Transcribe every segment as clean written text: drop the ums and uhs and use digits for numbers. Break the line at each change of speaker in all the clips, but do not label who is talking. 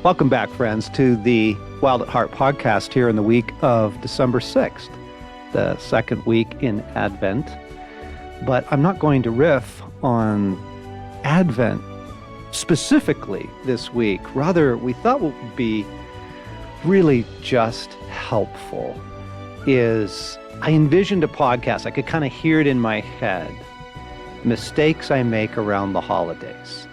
Welcome back, friends, to the Wild at Heart podcast here in the week of December 6th, the second week in Advent. But I'm not going to riff on Advent specifically this week. Rather, we thought what would be really just helpful is I envisioned a podcast. I could kind of hear it in my head. Mistakes I make around the holidays.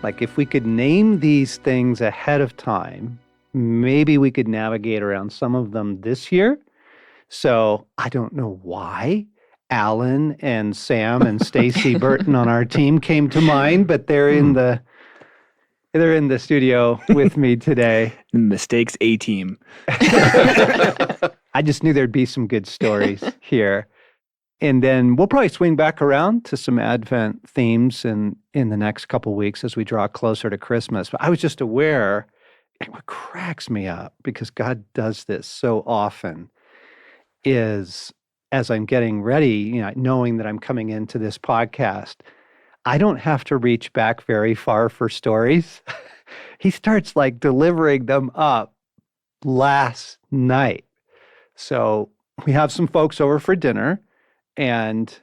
Like if we could name these things ahead of time, maybe we could navigate around some of them this year. So I don't know why Alan and Sam and Stacey Burton on our team came to mind, but they're in the studio with me today.
Mistakes A-team.
I just knew there'd be some good stories here. And then we'll probably swing back around to some Advent themes in the next couple of weeks as we draw closer to Christmas. But I was just aware, and what cracks me up, because God does this so often, is as I'm getting ready, knowing that I'm coming into this podcast, I don't have to reach back very far for stories. He starts like delivering them up last night. So we have some folks over for dinner. And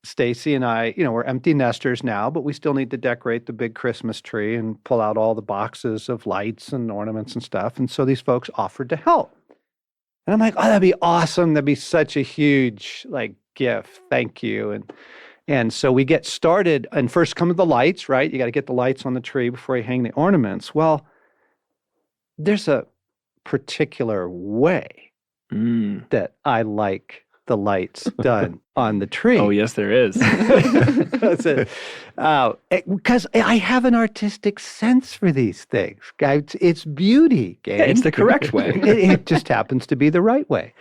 Stacey and I, we're empty nesters now, but we still need to decorate the big Christmas tree and pull out all the boxes of lights and ornaments and stuff. And so these folks offered to help. And I'm like, oh, that'd be awesome. That'd be such a huge gift. Thank you. And so we get started, and first come the lights, right? You got to get the lights on the tree before you hang the ornaments. Well, there's a particular way that I like the lights done on the tree.
Oh, yes, there is.
That's it. Because I have an artistic sense for these things. It's beauty, gang.
Yeah, it's the correct way.
It just happens to be the right way.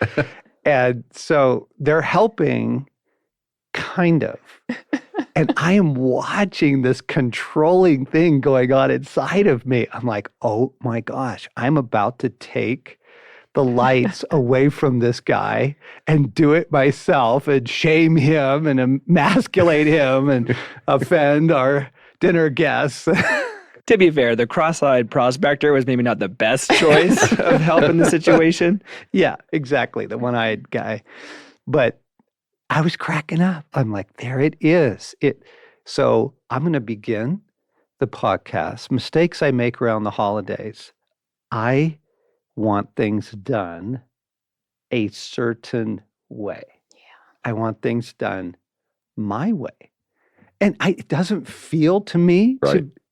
And so they're helping, kind of. And I am watching this controlling thing going on inside of me. I'm like, oh my gosh, I'm about to take the lights away from this guy and do it myself and shame him and emasculate him and offend our dinner guests.
To be fair, the cross-eyed prospector was maybe not the best choice of help in the situation.
Yeah, exactly. The one-eyed guy. But I was cracking up. I'm like, there it is. So I'm going to begin the podcast. Mistakes I make around the holidays. I want things done a certain way. Yeah. I want things done my way. And it doesn't feel to me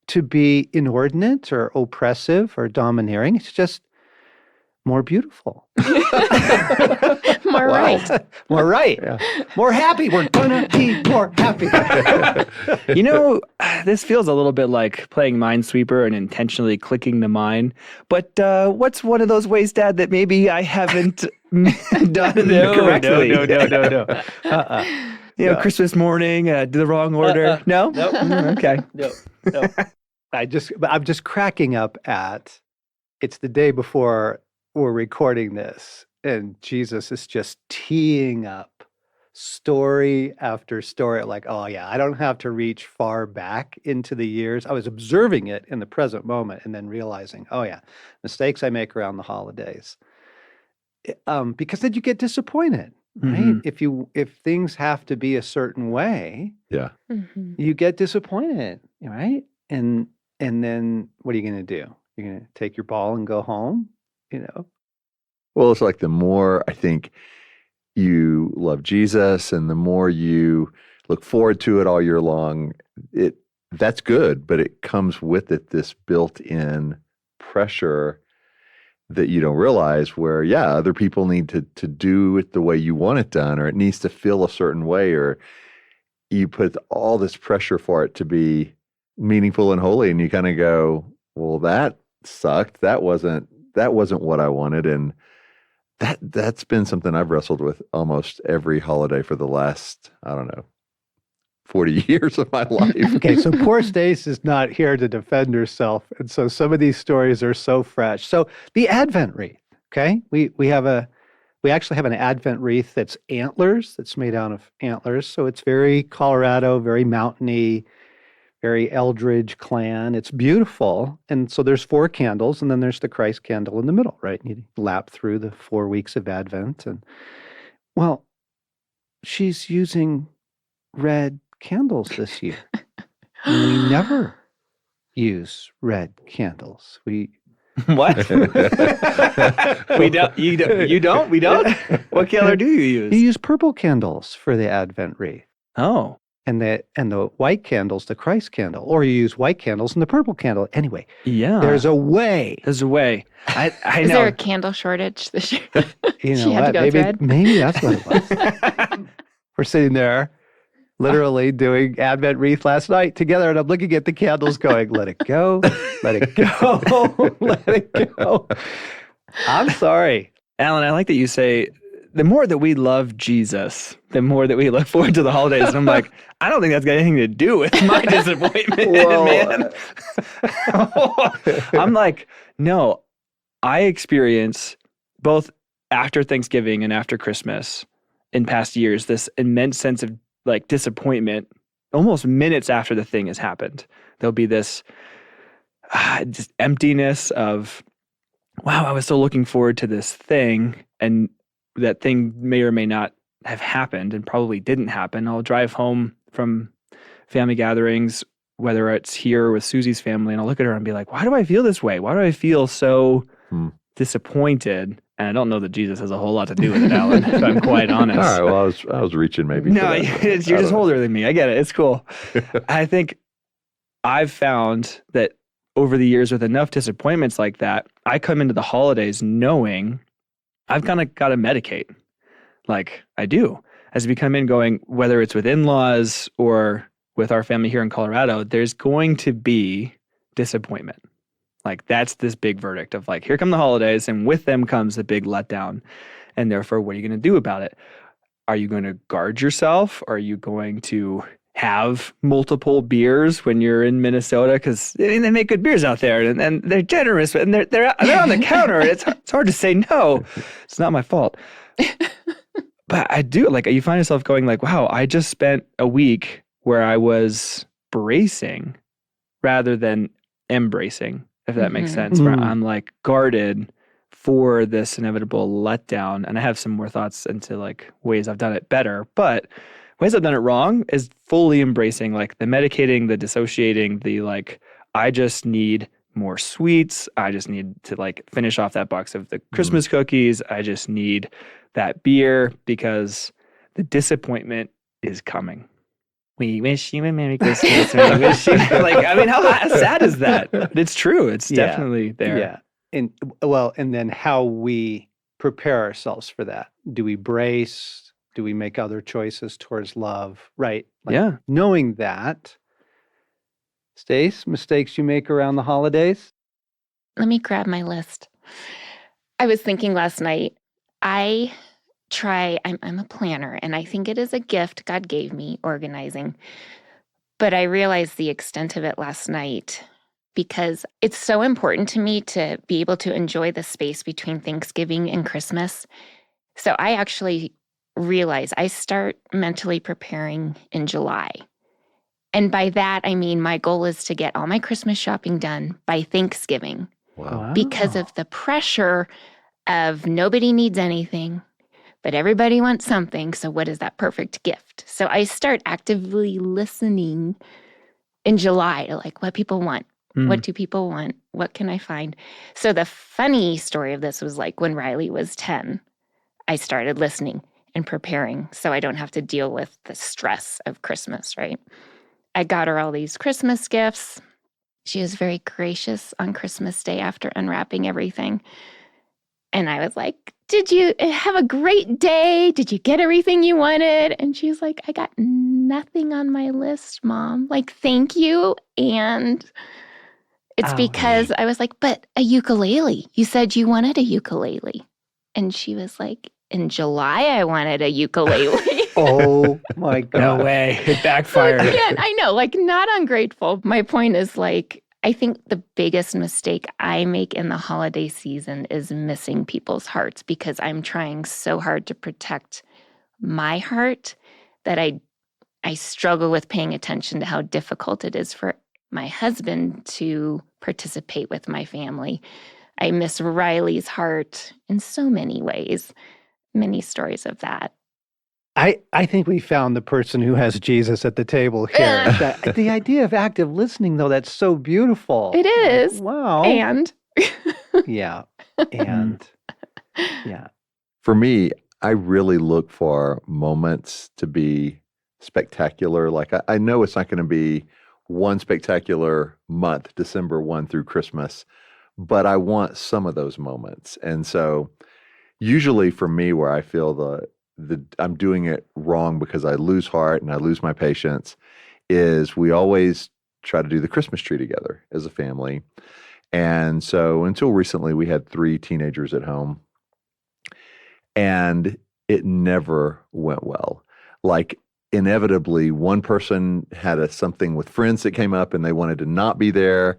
to be inordinate or oppressive or domineering. It's just more beautiful.
More right.
More right. Yeah. More happy. We're gonna be more happy.
This feels a little bit like playing Minesweeper and intentionally clicking the mine. But what's one of those ways, Dad, that maybe I haven't done correctly?
No.
Christmas morning, do the wrong order. No?
Nope.
Okay.
No. I'm just cracking up at, it's the day before we're recording this, and Jesus is just teeing up story after story. Like, oh yeah, I don't have to reach far back into the years. I was observing it in the present moment and then realizing, oh yeah, mistakes I make around the holidays. Because then you get disappointed, right? Mm-hmm. If things have to be a certain way, you get disappointed, right? And then what are you going to do? You're going to take your ball and go home?
Well, it's like the more I think you love Jesus and the more you look forward to it all year long, that's good, but it comes with it this built-in pressure that you don't realize where, other people need to do it the way you want it done, or it needs to feel a certain way, or you put all this pressure for it to be meaningful and holy, and you kind of go, well, that sucked. That wasn't what I wanted. And that's been something I've wrestled with almost every holiday for the last, 40 years of my life.
Okay, so poor Stace is not here to defend herself. And so some of these stories are so fresh. So the Advent wreath, okay? We actually have an Advent wreath that's antlers, that's made out of antlers. So it's very Colorado, very mountainy, very Eldridge clan. It's beautiful. And so there's 4 candles, and then there's the Christ candle in the middle, right? You lap through the 4 weeks of Advent. And well, she's using red candles this year. And we never use red candles.
What? We don't. You don't. We don't. What color do you
You
use?
use purple candles for the Advent wreath.
Oh,
And the white candle's the Christ candle. Or you use white candles and the purple candle. Anyway,
yeah.
there's a way.
There's a way. I
Is
know.
there a candle shortage this year?
You
She
know
had to
what?
go
Maybe,
thread?
maybe that's what it was. We're sitting there literally doing Advent wreath last night together, and I'm looking at the candles going, let it go, let it go, let it go. I'm sorry.
Alan, I like that you say the more that we love Jesus, the more that we look forward to the holidays. And I'm like, I don't think that's got anything to do with my disappointment, man. I'm like, no, I experience both after Thanksgiving and after Christmas in past years this immense sense of like disappointment almost minutes after the thing has happened. There'll be this just emptiness of, wow, I was so looking forward to this thing, and that thing may or may not have happened and probably didn't happen. I'll drive home from family gatherings, whether it's here with Susie's family, and I'll look at her and be like, why do I feel this way? Why do I feel so disappointed? And I don't know that Jesus has a whole lot to do with it, Alan, if I'm quite honest.
All right. Well, I was reaching maybe.
No,
for that,
you're
but
just older than me. I get it. It's cool. I think I've found that over the years with enough disappointments like that, I come into the holidays knowing I've kind of got to medicate. Like I do. As we come in going, whether it's with in-laws or with our family here in Colorado, there's going to be disappointment. Like that's this big verdict of like, here come the holidays, and with them comes the big letdown. And therefore, what are you going to do about it? Are you going to guard yourself? Are you going to have multiple beers when you're in Minnesota? Because they make good beers out there, and they're generous, and they're on the counter. It's hard to say no. It's not my fault. But I do, like, you find yourself going like, wow, I just spent a week where I was bracing rather than embracing, if that makes sense, where I'm like guarded for this inevitable letdown. And I have some more thoughts into like ways I've done it better, but ways I've done it wrong is fully embracing like the medicating, the dissociating, the like, I just need more sweets. I just need to like finish off that box of the Christmas cookies. I just need that beer because the disappointment is coming. We wish you a Merry Christmas. We wish you, like, I mean, how sad is that? But it's true. It's definitely there.
Yeah. And then how we prepare ourselves for that. Do we brace? Do we make other choices towards love? Right. Like,
Yeah.
knowing that. Stace, mistakes you make around the holidays?
Let me grab my list. I was thinking last night, I'm a planner, and I think it is a gift God gave me, organizing. But I realized the extent of it last night because it's so important to me to be able to enjoy the space between Thanksgiving and Christmas. So I actually realize I start mentally preparing in July. And by that, I mean my goal is to get all my Christmas shopping done by Thanksgiving
Wow.
because of the pressure of nobody needs anything, but everybody wants something. So what is that perfect gift? So I start actively listening in July to like what people want. What do people want? What can I find? So the funny story of this was like when Riley was 10, I started listening and preparing so I don't have to deal with the stress of Christmas, right? I got her all these Christmas gifts. She was very gracious on Christmas Day after unwrapping everything. And I was like, did you have a great day? Did you get everything you wanted? And she's like, I got nothing on my list, Mom. Like, thank you. And it's because I was like, but a ukulele. You said you wanted a ukulele. And she was like, in July, I wanted a ukulele.
Oh my God.
No way. It backfired.
So again, I know, like, not ungrateful. My point is, like, I think the biggest mistake I make in the holiday season is missing people's hearts because I'm trying so hard to protect my heart that I I struggle with paying attention to how difficult it is for my husband to participate with my family. I miss Riley's heart in so many ways. Many stories of that.
I think we found the person who has Jesus at the table here. The idea of active listening, though, that's so beautiful.
It is.
Wow.
And
Yeah. And yeah.
For me, I really look for moments to be spectacular. Like I know it's not going to be one spectacular month, December 1 through Christmas, but I want some of those moments. And so usually for me, where I feel the I'm doing it wrong because I lose heart and I lose my patience, is we always try to do the Christmas tree together as a family. And so until recently, we had 3 teenagers at home, and it never went well. Like inevitably, one person had something with friends that came up and they wanted to not be there,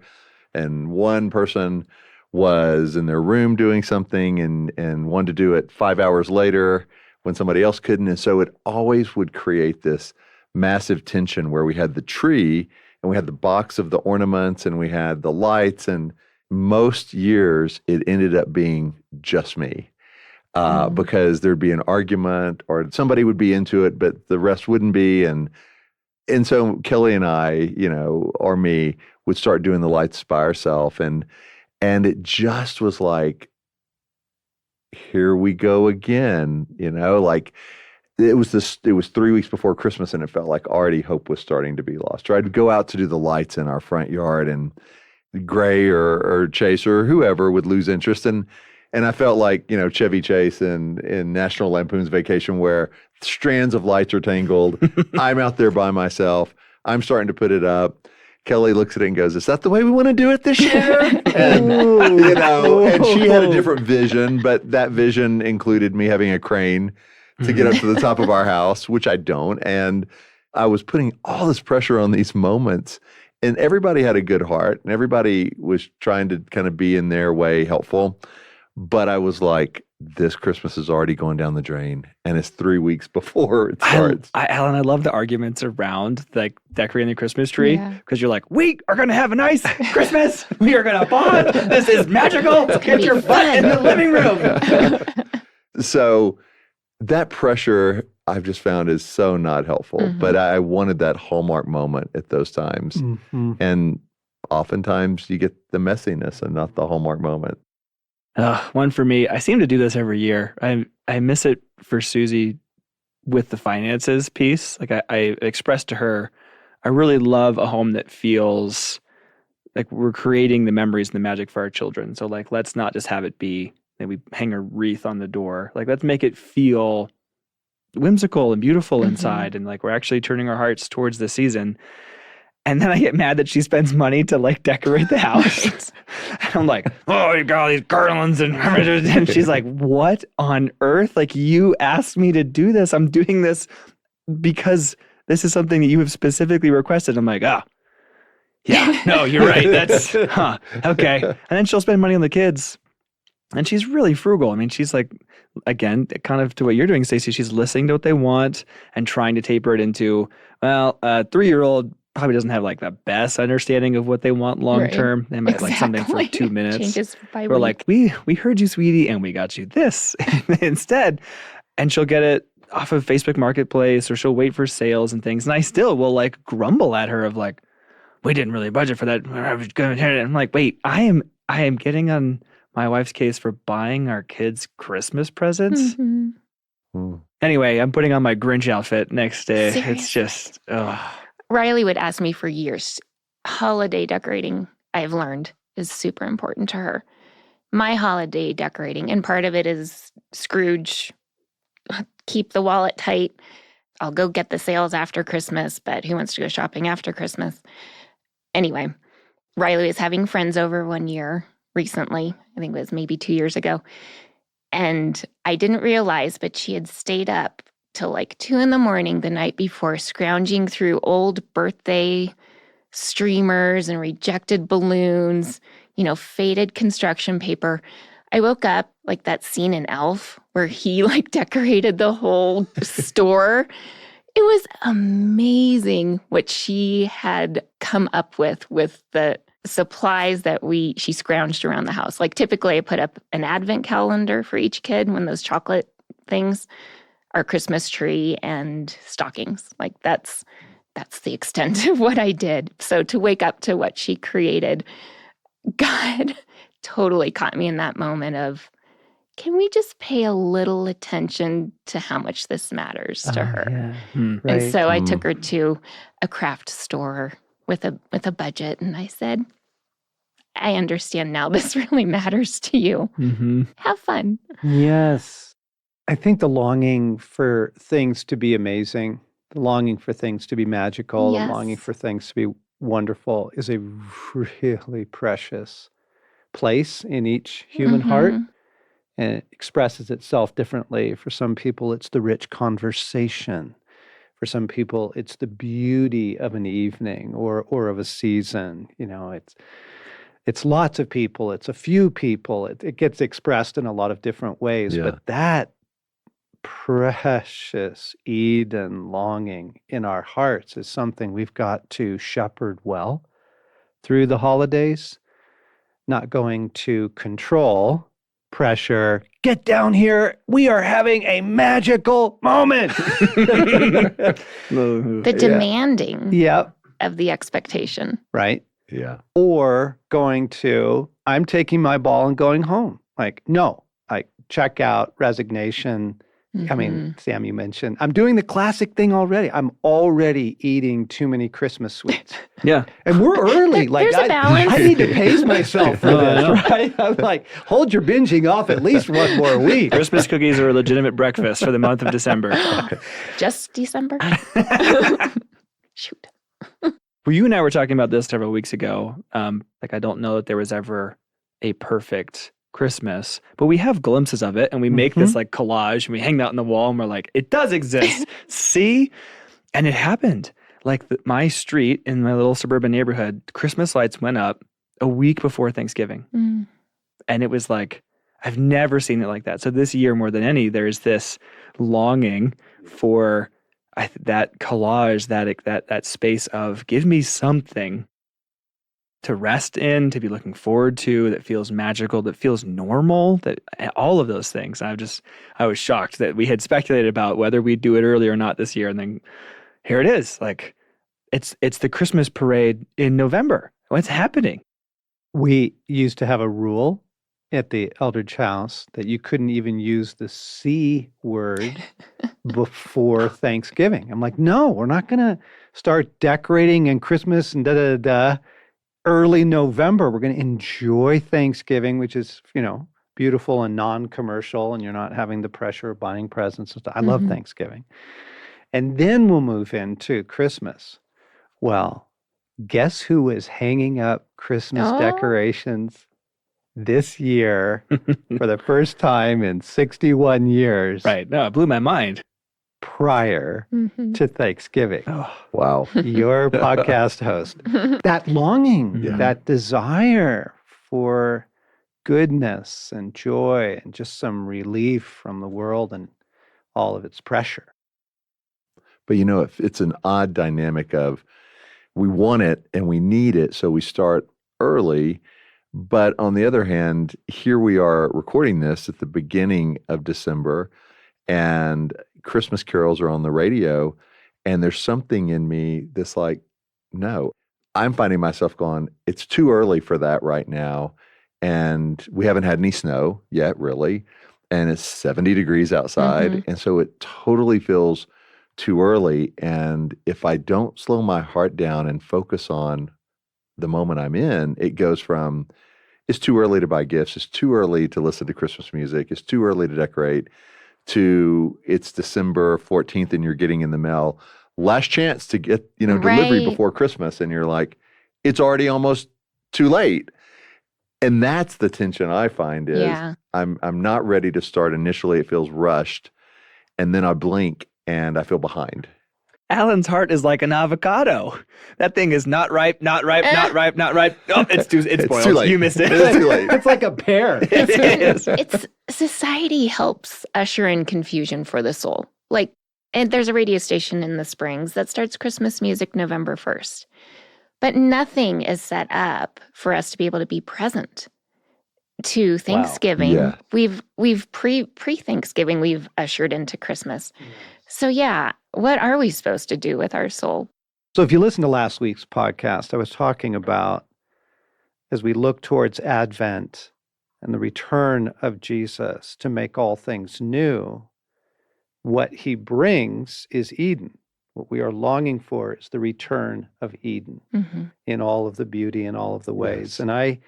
and one person was in their room doing something and wanted to do it 5 hours later when somebody else couldn't. And so it always would create this massive tension where we had the tree and we had the box of the ornaments and we had the lights, and most years it ended up being just me. Because there'd be an argument or somebody would be into it, but the rest wouldn't be. And so Kelly and I, or me, would start doing the lights by ourselves. And it just was like, here we go again, like it was 3 weeks before Christmas, and it felt like already hope was starting to be lost. Or I'd go out to do the lights in our front yard, and Gray or Chase or whoever would lose interest. And I felt like, Chevy Chase in National Lampoon's Vacation, where strands of lights are tangled. I'm out there by myself. I'm starting to put it up. Kelly looks at it and goes, "Is that the way we want to do it this year?" And, and she had a different vision, but that vision included me having a crane to get up to the top of our house, which I don't. And I was putting all this pressure on these moments, and everybody had a good heart and everybody was trying to kind of be in their way helpful. But I was like, this Christmas is already going down the drain, and it's 3 weeks before it starts.
Alan, I love the arguments around like decorating the Christmas tree, because you're like, we are going to have a nice Christmas. We are going to bond. This is magical. Get your butt in the living room.
So that pressure I've just found is so not helpful. But I wanted that hallmark moment at those times. And oftentimes you get the messiness and not the hallmark moment.
One for me, I seem to do this every year. I miss it for Susie with the finances piece. Like I expressed to her, I really love a home that feels like we're creating the memories and the magic for our children. So like, let's not just have it be that we hang a wreath on the door. Like, let's make it feel whimsical and beautiful inside. And like, we're actually turning our hearts towards the season. And then I get mad that she spends money to like decorate the house. And I'm like, oh, you got all these garlands and she's like, what on earth? Like, you asked me to do this. I'm doing this because this is something that you have specifically requested. I'm like, yeah, no, you're right. That's, okay. And then she'll spend money on the kids. And she's really frugal. I mean, she's like, again, kind of to what you're doing, Stacey, she's listening to what they want and trying to taper it into, well, a 3-year-old probably doesn't have like the best understanding of what they want long term. They might like something for 2 minutes.
Changes by
We're
week.
like, we heard you, sweetie, and we got you this instead. And she'll get it off of Facebook Marketplace, or she'll wait for sales and things. And I still will like grumble at her of like, we didn't really budget for that. I'm like, wait, I am getting on my wife's case for buying our kids Christmas presents. Anyway, I'm putting on my Grinch outfit next day.
Seriously?
It's just,
Riley would ask me for years. Holiday decorating, I've learned, is super important to her. My holiday decorating, and part of it is Scrooge, keep the wallet tight. I'll go get the sales after Christmas, but who wants to go shopping after Christmas? Anyway, Riley was having friends over one year recently. I think it was maybe 2 years ago. And I didn't realize, but she had stayed up till like 2 a.m. the night before, scrounging through old birthday streamers and rejected balloons, faded construction paper. I woke up like that scene in Elf where he like decorated the whole store. It was amazing what she had come up with the supplies that she scrounged around the house. Like typically I put up an advent calendar for each kid, when those chocolate things, our Christmas tree and stockings. Like that's the extent of what I did. So to wake up to what she created, God totally caught me in that moment of, can we just pay a little attention to how much this matters to her?
Yeah.
And
Right.
so I took her to a craft store with a budget, and I said, I understand now this really matters to you.
Mm-hmm.
Have fun.
Yes. I think the longing for things to be amazing, the longing for things to be magical, the longing
Yes.
for things to be wonderful is a really precious place in each human heart.
Mhm.
And it expresses itself differently. For some people, it's the rich conversation. For some people, it's the beauty of an evening or of a season. You know, it's lots of people. It's a few people. It gets expressed in a lot of different ways.
Yeah.
But that precious Eden longing in our hearts is something we've got to shepherd well through the holidays, not going to control, pressure, get down here, we are having a magical moment.
The
Yeah.
demanding
Yep,
of the expectation.
right.
Yeah.
Or going to, I'm taking my ball and going home. Like, no, like check out, resignation. I mean, Sam, you mentioned, I'm doing the classic thing already. I'm already eating too many Christmas sweets.
Yeah.
And we're early. Like,
There's a balance.
I need to pace myself for
Oh, I
this,
know.
right? I'm like, hold your binging off at least one more week.
Christmas cookies are a legitimate breakfast for the month of December.
Just December? Shoot.
Well, you and I were talking about this several weeks ago. Like, I don't know that there was ever a perfect Christmas, but we have glimpses of it, and we make this like collage, and we hang that on the wall, and we're like, it does exist. See? And it happened. Like my street in my little suburban neighborhood, Christmas lights went up a week before Thanksgiving.
Mm.
And it was like, I've never seen it like that. So this year, more than any, there's this longing for that collage, that space of give me something to rest in, to be looking forward to, that feels magical, that feels normal, that all of those things. I was shocked that we had speculated about whether we'd do it early or not this year. And then here it is. Like it's the Christmas parade in November. What's happening?
We used to have a rule at the Eldridge house that you couldn't even use the C word before Thanksgiving. I'm like, no, we're not going to start decorating and Christmas and da-da-da early November. We're going to enjoy Thanksgiving, which is, beautiful and non-commercial, and you're not having the pressure of buying presents and stuff. I love Thanksgiving. And then we'll move into Christmas. Well, guess who was hanging up Christmas decorations this year for the first time in 61 years?
Right. No, it blew my mind.
Prior to Thanksgiving.
Oh,
Wow.
Your podcast host. That longing,
Yeah.
that desire for goodness and joy and just some relief from the world and all of its pressure.
But it's an odd dynamic of we want it and we need it, so we start early. But on the other hand, here we are recording this at the beginning of December, and Christmas carols are on the radio, and there's something in me that's like, no, I'm finding myself going, it's too early for that right now. And we haven't had any snow yet, really. And it's 70 degrees outside. And so it totally feels too early. And if I don't slow my heart down and focus on the moment I'm in, it goes from, it's too early to buy gifts, it's too early to listen to Christmas music, it's too early to decorate, to it's December 14th and you're getting in the mail, last chance to get, delivery
Right.
before Christmas. And you're like, it's already almost too late. And that's the tension I find is I'm not ready to start initially. It feels rushed. And then I blink and I feel behind.
Alan's heart is like an avocado. That thing is not ripe, not ripe, not ripe, not ripe. Oh, it's spoiled.
too late.
You missed it.
It's too late.
It's like a pear.
It is.
It's society helps usher in confusion for the soul. Like And there's a radio station in the Springs that starts Christmas music November 1st. But nothing is set up for us to be able to be present to Thanksgiving.
Yeah.
We've pre-Thanksgiving, we've ushered into Christmas. So yeah, what are we supposed to do with our soul?
So if you listen to last week's podcast, I was talking about as we look towards Advent and the return of Jesus to make all things new, what he brings is Eden. What we are longing for is the return of Eden in all of the beauty and all of the ways.
Yes.
And I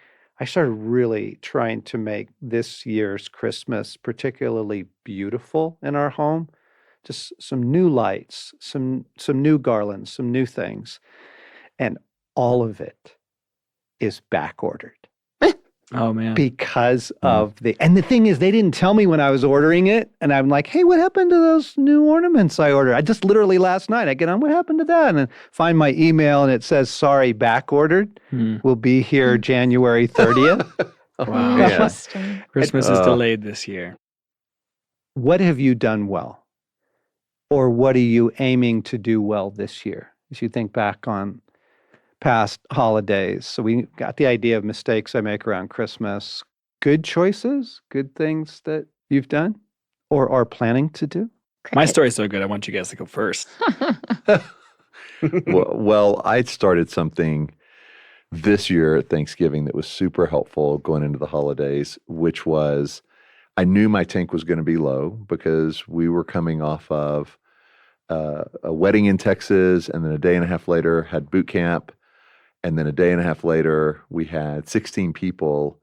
started really trying to make this year's Christmas particularly beautiful in our home. Just some new lights, some new garlands, some new things. And all of it is back ordered.
Oh man.
Because of and the thing is, they didn't tell me when I was ordering it. And I'm like, hey, what happened to those new ornaments I ordered? I just literally last night, I get on, what happened to that? And then find my email and it says, sorry, back ordered. Will be here January 30th.
Wow.
Yeah.
Interesting.
Christmas is delayed this year.
What have you done well? Or what are you aiming to do well this year? As you think back on past holidays. So we got the idea of mistakes I make around Christmas. Good choices, good things that you've done or are planning to do?
My story's so good, I want you guys to go first.
Well, I started something this year at Thanksgiving that was super helpful going into the holidays, which was I knew my tank was going to be low because we were coming off of a wedding in Texas, and then a day and a half later had boot camp. And then a day and a half later, we had 16 people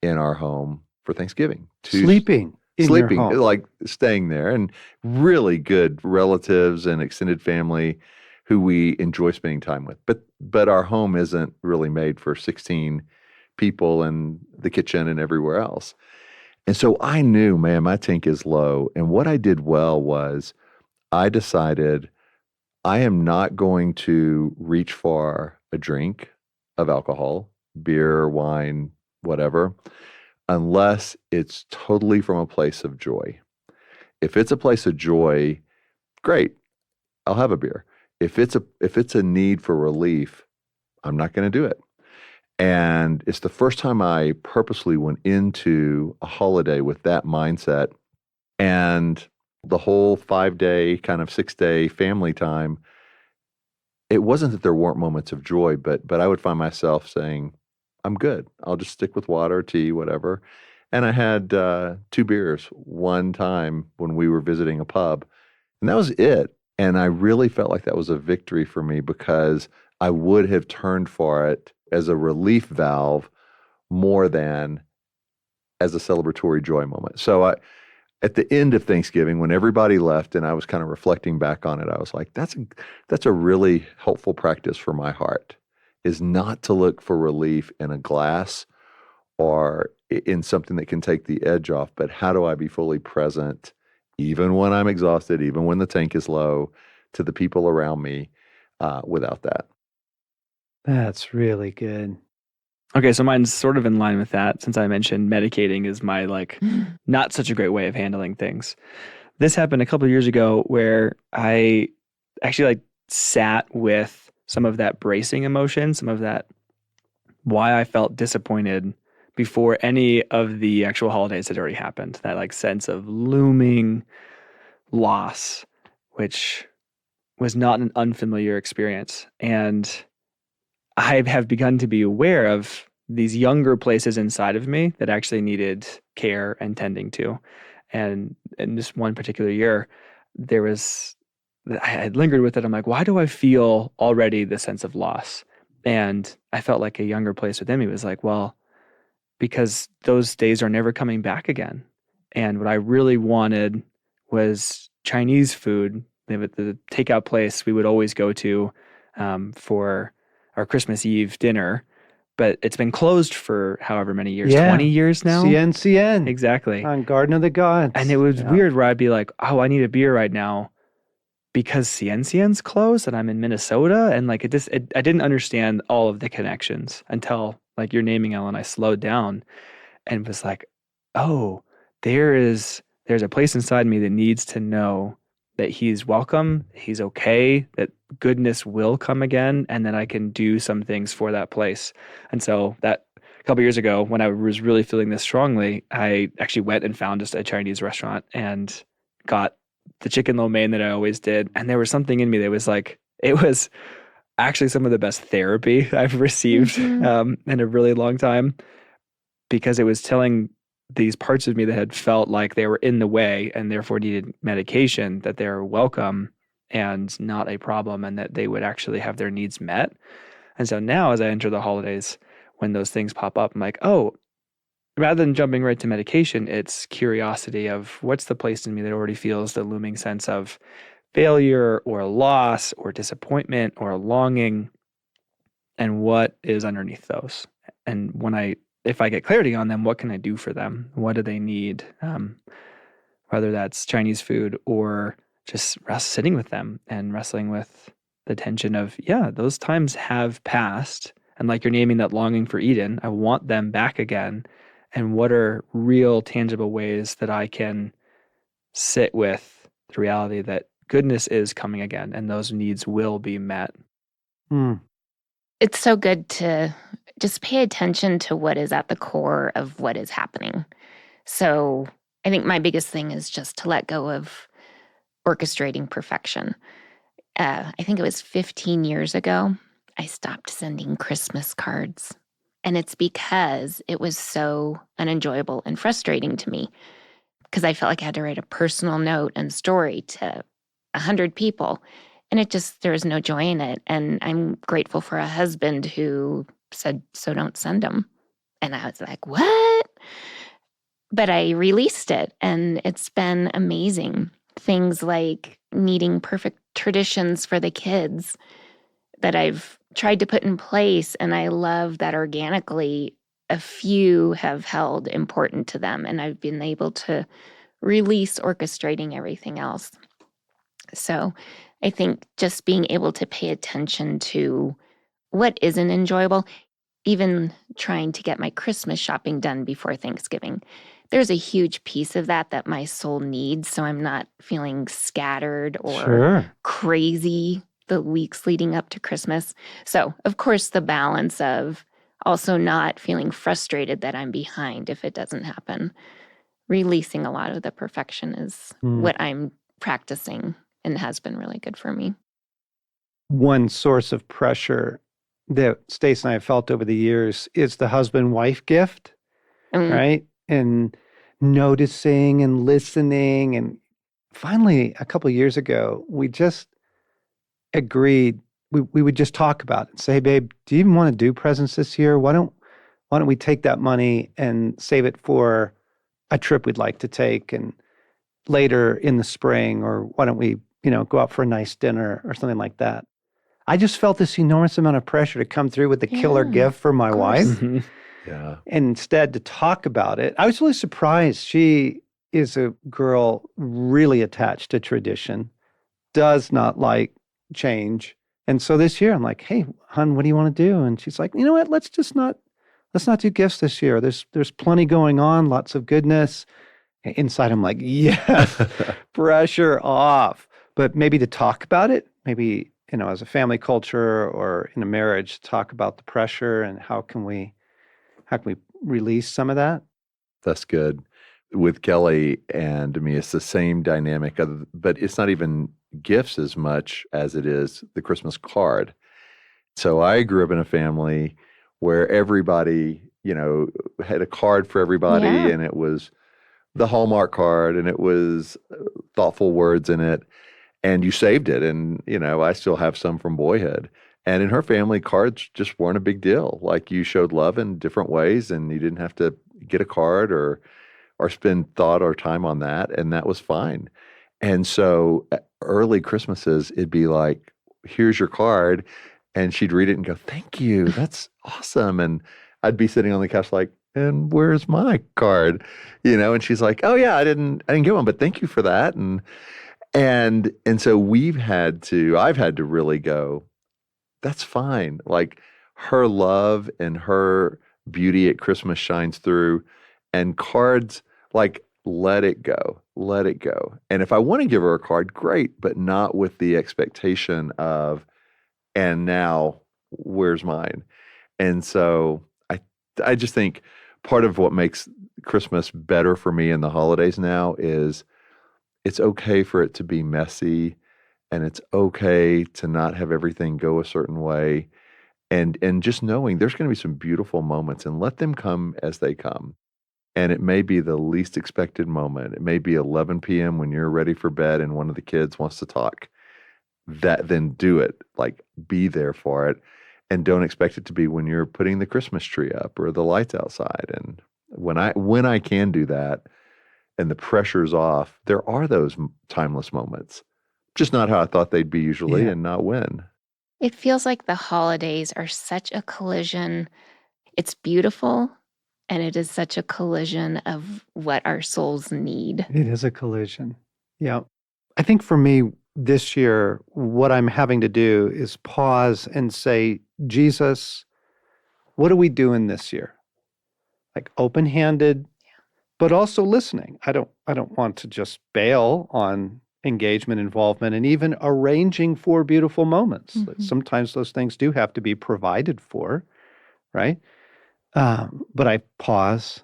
in our home for Thanksgiving.
Sleeping in your home.
Like staying there, and really good relatives and extended family who we enjoy spending time with. But our home isn't really made for 16 people in the kitchen and everywhere else. And so I knew, man, my tank is low. And what I did well was I decided I am not going to reach for a drink of alcohol, beer, wine, whatever, unless it's totally from a place of joy. If it's a place of joy, great, I'll have a beer. If it's a need for relief, I'm not going to do it. And it's the first time I purposely went into a holiday with that mindset. And the whole 5-day, kind of 6-day family time, it wasn't that there weren't moments of joy, but I would find myself saying, I'm good. I'll just stick with water, tea, whatever. And I had 2 beers one time when we were visiting a pub, and that was it. And I really felt like that was a victory for me because I would have turned for it as a relief valve more than as a celebratory joy moment. So at the end of Thanksgiving, when everybody left and I was kind of reflecting back on it, I was like, that's a really helpful practice for my heart, is not to look for relief in a glass or in something that can take the edge off, but how do I be fully present, even when I'm exhausted, even when the tank is low, to the people around me without that.
That's really good.
Okay, so mine's sort of in line with that, since I mentioned medicating is my not such a great way of handling things. This happened a couple of years ago where I actually sat with some of that bracing emotion, some of that why I felt disappointed before any of the actual holidays had already happened. That sense of looming loss, which was not an unfamiliar experience. And I have begun to be aware of these younger places inside of me that actually needed care and tending to. And in this one particular year, I had lingered with it. I'm like, why do I feel already this sense of loss? And I felt like a younger place within me was like, well, because those days are never coming back again. And what I really wanted was Chinese food. The takeout place we would always go to for our Christmas Eve dinner, but it's been closed for however many years, 20 years now?
CNCN.
Exactly.
On Garden of the Gods.
And it was weird where I'd be like, oh, I need a beer right now because CNCN's closed and I'm in Minnesota. And I didn't understand all of the connections until you're naming, Ellen, I slowed down and was like, oh, there's a place inside me that needs to know that he's welcome, he's okay, that goodness will come again, and that I can do some things for that place. And so that a couple years ago, when I was really feeling this strongly, I actually went and found just a Chinese restaurant and got the chicken lo mein that I always did. And there was something in me that was like, it was actually some of the best therapy I've received in a really long time, because it was telling these parts of me that had felt like they were in the way and therefore needed medication, that they're welcome and not a problem, and that they would actually have their needs met. And so now, as I enter the holidays, when those things pop up, I'm like, oh, rather than jumping right to medication, it's curiosity of what's the place in me that already feels the looming sense of failure or loss or disappointment or longing, and what is underneath those. And if I get clarity on them, what can I do for them? What do they need? Whether that's Chinese food or just sitting with them and wrestling with the tension of, yeah, those times have passed. And like you're naming that longing for Eden, I want them back again. And what are real, tangible ways that I can sit with the reality that goodness is coming again and those needs will be met?
It's so good to just pay attention to what is at the core of what is happening. So I think my biggest thing is just to let go of orchestrating perfection. I think it was 15 years ago, I stopped sending Christmas cards. And it's because it was so unenjoyable and frustrating to me, because I felt like I had to write a personal note and story to 100 people. And there was no joy in it. And I'm grateful for a husband who said, so don't send them. And I was like, what? But I released it, and it's been amazing. Things like needing perfect traditions for the kids that I've tried to put in place. And I love that organically a few have held important to them. And I've been able to release orchestrating everything else. So I think just being able to pay attention to what isn't enjoyable, even trying to get my Christmas shopping done before Thanksgiving. There's a huge piece of that my soul needs, so I'm not feeling scattered or crazy the weeks leading up to Christmas. So, of course, the balance of also not feeling frustrated that I'm behind if it doesn't happen. Releasing a lot of the perfection is what I'm practicing, and has been really good for me.
One source of pressure that Stacey and I have felt over the years is the husband-wife gift, right? And noticing and listening. And finally, a couple of years ago, we just agreed we would just talk about it and say, hey, babe, do you even want to do presents this year? Why don't we take that money and save it for a trip we'd like to take, and later in the spring, or why don't we, go out for a nice dinner or something like that? I just felt this enormous amount of pressure to come through with the killer gift for my wife.
Yeah.
And instead to talk about it. I was really surprised. She is a girl really attached to tradition, does not like change. And so this year I'm like, hey, hon, what do you want to do? And she's like, you know what, let's not do gifts this year. There's plenty going on, lots of goodness. Inside I'm like, yes, pressure off. But maybe to talk about it, maybe, as a family culture or in a marriage, talk about the pressure and how can we release some of that?
That's good. With Kelly and me, it's the same dynamic, but it's not even gifts as much as it is the Christmas card. So I grew up in a family where everybody, had a card for everybody, and it was the Hallmark card, and it was thoughtful words in it, and you saved it. And, I still have some from boyhood. And in her family, cards just weren't a big deal. Like, you showed love in different ways, and you didn't have to get a card or spend thought or time on that, and that was fine. And so early Christmases, it'd be like, here's your card, and she'd read it and go, thank you, that's awesome. And I'd be sitting on the couch like, and where's my card? And she's like, oh yeah, I didn't get one, but thank you for that. And so I've had to really go, that's fine. Like, her love and her beauty at Christmas shines through, and cards, like, let it go. Let it go. And if I want to give her a card, great, but not with the expectation of, and now where's mine? And so I just think part of what makes Christmas better for me in the holidays now is it's okay for it to be messy, and it's okay to not have everything go a certain way. And just knowing there's going to be some beautiful moments, and let them come as they come. And it may be the least expected moment. It may be 11 p.m. when you're ready for bed and one of the kids wants to talk. Then do it. Like, be there for it. And don't expect it to be when you're putting the Christmas tree up or the lights outside. And when I can do that and the pressure's off, there are those timeless moments. Just not how I thought they'd be usually,
Yeah.
and not when.
It feels like the holidays are such a collision. It's beautiful, and it is such a collision of what our souls need.
It is a collision. Yeah. I think for me this year, what I'm having to do is pause and say, Jesus, what are we doing this year? Like open-handed, but also listening. I don't want to just bail on engagement, involvement, and even arranging for beautiful moments.
Mhm.
Sometimes those things do have to be provided for, right? But I pause.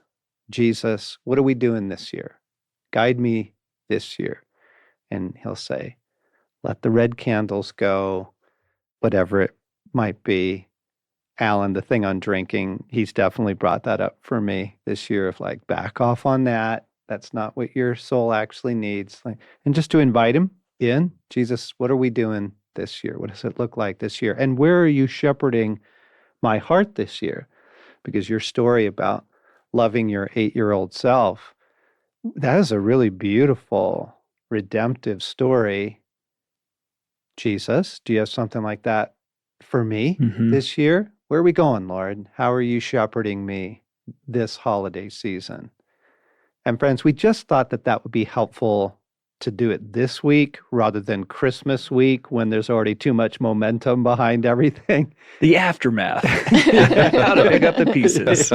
Jesus, what are we doing this year? Guide me this year. And he'll say, let the red candles go, whatever it might be. Alan, the thing on drinking, he's definitely brought that up for me this year of like, back off on that. That's not what your soul actually needs. Like, and just to invite him in, Jesus, what are we doing this year? What does it look like this year? And where are you shepherding my heart this year? Because your story about loving your 8-year-old self, that is a really beautiful, redemptive story. Jesus, do you have something like that for me
Mhm.
this year? Where are we going, Lord? How are you shepherding me this holiday season? And friends, we just thought that that would be helpful to do it this week rather than Christmas week when there's already too much momentum behind everything.
The aftermath. How to pick up the pieces.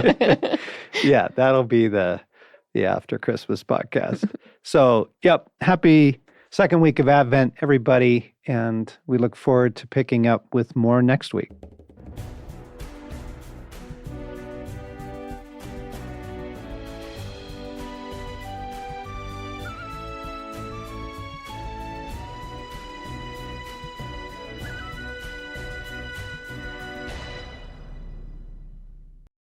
Yeah, that'll be the after Christmas podcast. So, yep, happy second week of Advent, everybody. And we look forward to picking up with more next week.